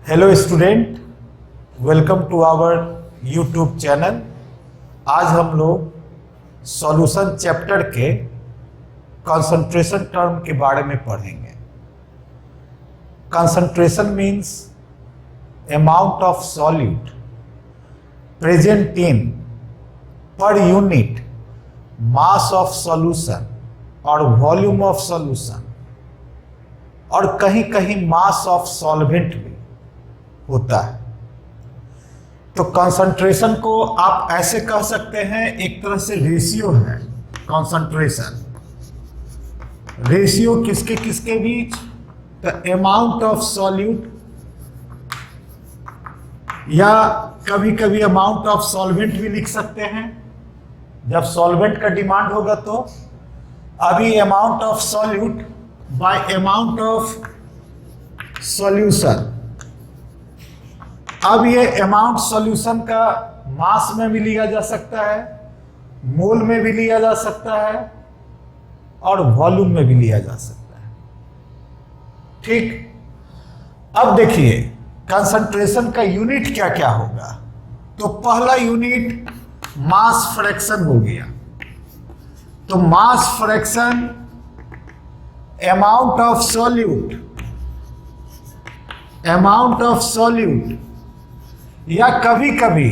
Hello student, welcome to our YouTube channel. आज हम लोग सॉल्यूशन चैप्टर के कंसंट्रेशन टर्म के बारे में पढ़ेंगे। Concentration means amount of solute present in per unit mass of solution और वॉल्यूम ऑफ सॉल्यूशन, और कहीं कहीं मास ऑफ सॉल्वेंट भी होता है। तो कंसंट्रेशन को आप ऐसे कह सकते हैं, एक तरह से रेशियो है कंसंट्रेशन। रेशियो किसके किसके बीच? द अमाउंट ऑफ सॉल्यूट, या कभी कभी अमाउंट ऑफ सॉल्वेंट भी लिख सकते हैं। जब सॉल्वेंट का डिमांड होगा तो अभी amount of solute bye amount of solution. अब ये अमाउंट सॉल्यूशन का मास में भी लिया जा सकता है, मोल में भी लिया जा सकता है, और वॉल्यूम में भी लिया जा सकता है। ठीक, अब देखिए कंसंट्रेशन का यूनिट क्या क्या होगा। तो पहला यूनिट मास फ्रैक्शन हो गया। तो mass fraction amount of solute या कभी कभी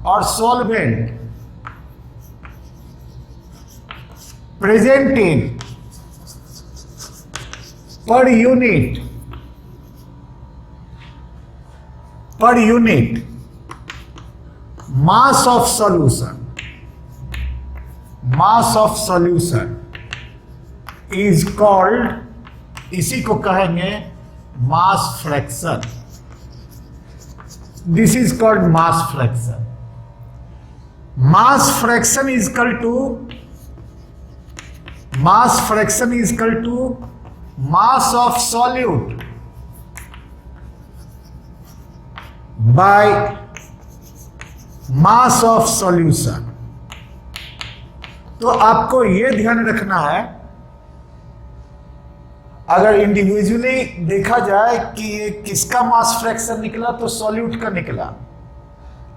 और solvent present in per unit mass of solution is called, इसी को कहेंगे mass fraction. This is called mass fraction. Mass fraction is equal to mass of solute by mass of solution. तो आपको यह ध्यान रखना है, अगर इंडिविजुअली देखा जाए कि ये किसका मास फ्रैक्शन निकला, तो सॉल्यूट का निकला।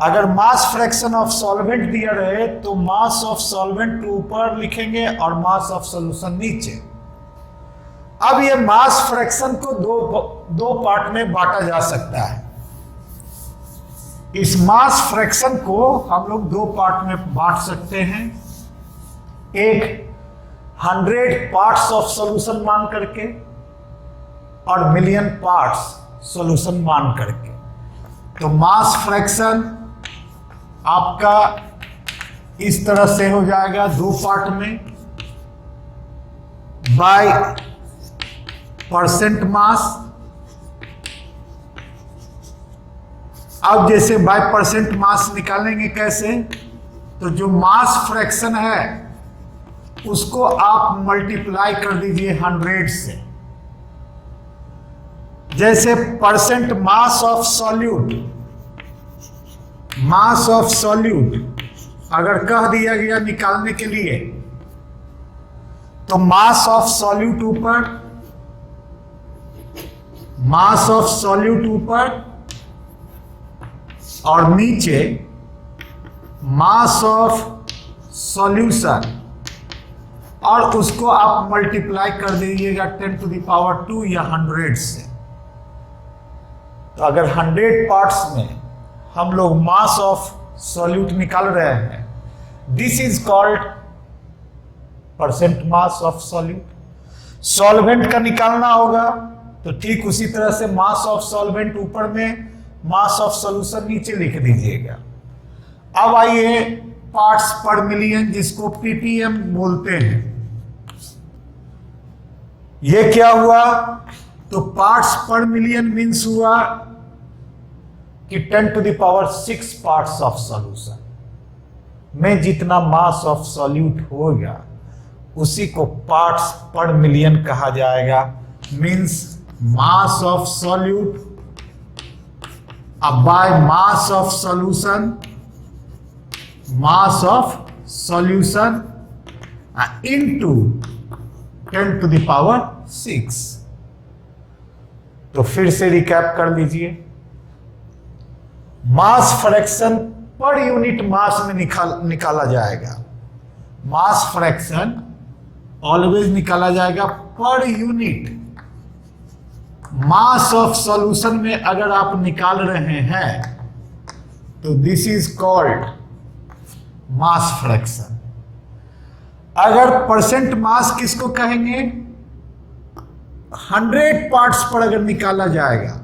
अगर मास फ्रैक्शन ऑफ सॉल्वेंट दिया रहे तो मास ऑफ सॉल्वेंट ऊपर लिखेंगे और मास ऑफ सॉल्यूशन नीचे। अब ये मास फ्रैक्शन को दो पार्ट में बांटा जा सकता है। इस मास फ्रैक्शन को हम लोग दो पार्ट में बांट सकते हैं। एक 100 पार्ट्स ऑफ सॉल्यूशन मान करके और मिलियन पार्ट्स सॉल्यूशन मान करके। तो मास फ्रैक्शन आपका इस तरह से हो जाएगा, दो पार्ट में, बाय परसेंट मास। अब जैसे बाय परसेंट मास निकालेंगे कैसे? तो जो मास फ्रैक्शन है उसको आप मल्टीप्लाई कर दीजिए 100 से। जैसे परसेंट मास ऑफ सॉल्यूट अगर कह दिया गया निकालने के लिए, तो मास ऑफ सॉल्यूट ऊपर और नीचे मास ऑफ सॉल्यूशन, और उसको आप मल्टीप्लाई कर दीजिएगा 10⁻² या 100 से। तो अगर 100 पार्ट्स में हम लोग मास ऑफ सॉल्यूट निकाल रहे हैं, this is called percent mass of solute. Solvent का निकालना होगा तो ठीक उसी तरह से मास ऑफ सॉल्वेंट ऊपर में, मास ऑफ सॉल्यूशन नीचे लिख दीजिएगा। अब आइए पार्ट्स पर मिलियन, जिसको पीपीएम बोलते हैं। ये क्या हुआ? तो पार्ट्स पर मिलियन मीन्स हुआ कि 10⁻6 पार्ट्स ऑफ सॉल्यूशन में जितना मास ऑफ सॉल्यूट होगा उसी को पार्ट्स पर मिलियन कहा जाएगा। Means mass of solute by mass of solution into 10⁻6। तो फिर से रिकैप कर लीजिए। मास फ्रैक्शन पर यूनिट मास में निकाला जाएगा। मास फ्रैक्शन ऑलवेज निकाला जाएगा पर यूनिट मास ऑफ सॉल्यूशन में। अगर आप निकाल रहे हैं तो this is called mass fraction. अगर परसेंट मास किसको कहेंगे? 100 पार्ट्स पर अगर निकाला जाएगा,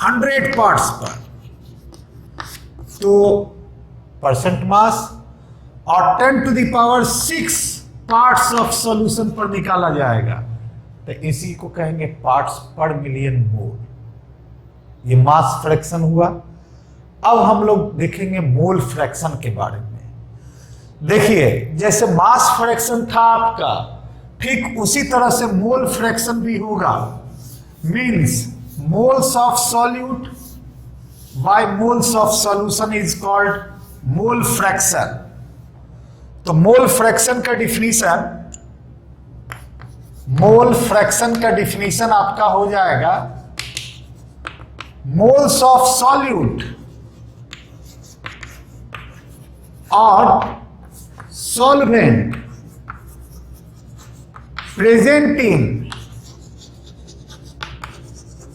100 पार्ट्स पर, तो परसेंट मास, और 10⁶ पार्ट्स ऑफ सॉल्यूशन पर निकाला जाएगा तो इसी को कहेंगे पार्ट्स पर मिलियन मोल। ये मास फ्रैक्शन हुआ। अब हम लोग देखेंगे मोल फ्रैक्शन के बारे में। देखिए, जैसे मास फ्रैक्शन था आपका, ठीक उसी तरह से मोल फ्रैक्शन भी होगा। Means moles of solute bye moles of solution is called mole fraction. तो मोल फ्रैक्शन का डिफिनीशन आपका हो जाएगा मोल्स ऑफ सॉल्यूट और solvent presenting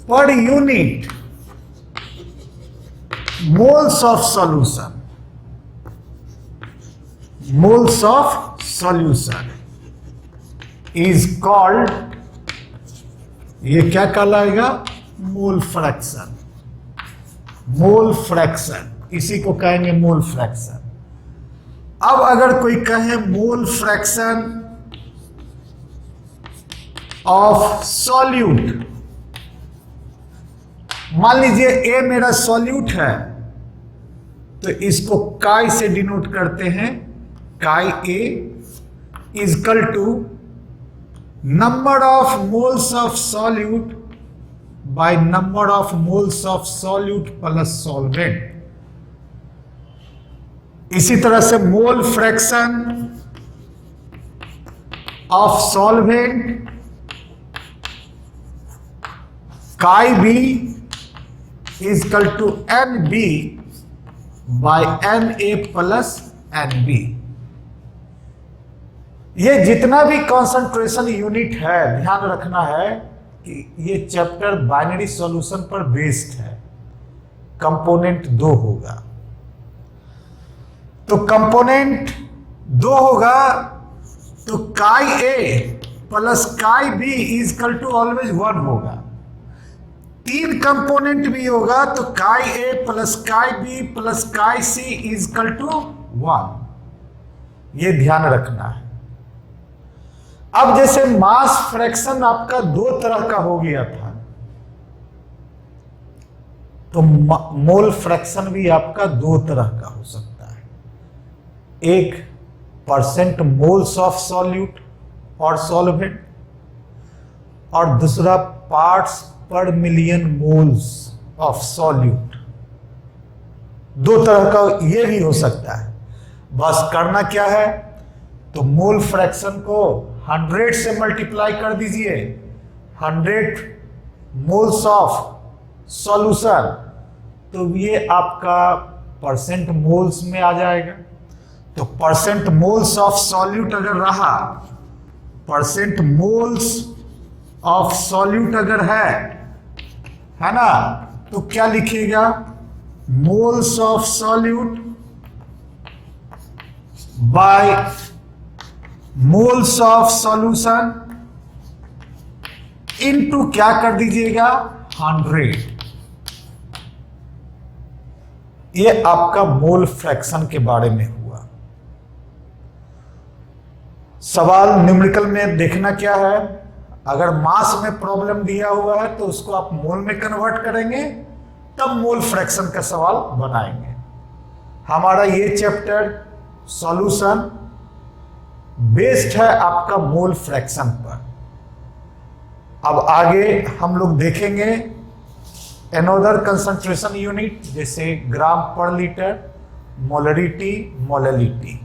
per unit moles of solution. Moles of solution is called, ये क्या कहलाएगा? Mole fraction. मोल फ्रैक्शन, इसी को कहेंगे मोल फ्रैक्शन। अब अगर कोई कहे मोल फ्रैक्शन ऑफ सॉल्यूट, मान लीजिए ए मेरा सॉल्यूट है, तो इसको काई से डिनोट करते हैं। Chi A is equal to number of moles of solute by number of moles of solute plus solvent. इसी तरह से mole fraction of solvent chi B is equal to N B by N A plus N B. ये जितना भी concentration unit है, ध्यान रखना है कि ये चैप्टर बाइनरी सॉल्यूशन पर बेस्ड है। कंपोनेंट 2 होगा, तो कंपोनेंट 2 होगा तो chi A plus chi B is equal to always 1 होगा। 3 कंपोनेंट भी होगा तो chi A plus chi B plus chi C is equal to 1। ये ध्यान रखना है। अब जैसे मास फ्रैक्शन आपका 2 तरह का हो गया था, तो मोल फ्रैक्शन भी आपका 2 तरह का हो सकता है। एक परसेंट मोल्स ऑफ सॉल्यूट और सॉल्वेंट, और दूसरा पार्ट्स पर मिलियन मोल्स ऑफ सॉल्यूट। 2 तरह का ये भी हो सकता है। बस करना क्या है, तो मोल फ्रैक्शन को 100 से मल्टीप्लाई कर दीजिए। 100 मोल्स ऑफ सॉल्यूशन, तो ये आपका परसेंट मोल्स में आ जाएगा। तो परसेंट मोल्स ऑफ सॉल्यूट अगर रहा, परसेंट मोल्स ऑफ सॉल्यूट अगर है ना, तो क्या लिखिएगा? Moles of solute bye moles of solution into क्या कर दीजिएगा? 100। ये आपका मोल फ्रैक्शन के बारे में हुआ। सवाल न्यूमेरिकल में देखना क्या है, अगर मास में प्रॉब्लम दिया हुआ है तो उसको आप मोल में कन्वर्ट करेंगे, तब मोल फ्रैक्शन का सवाल बनाएंगे। हमारा ये चैप्टर सॉल्यूशन बेस्ड है आपका मोल फ्रैक्शन पर। अब आगे हम लोग देखेंगे एनोदर कंसंट्रेशन यूनिट, जैसे ग्राम पर लीटर, मोलरिटी, मोलैलिटी।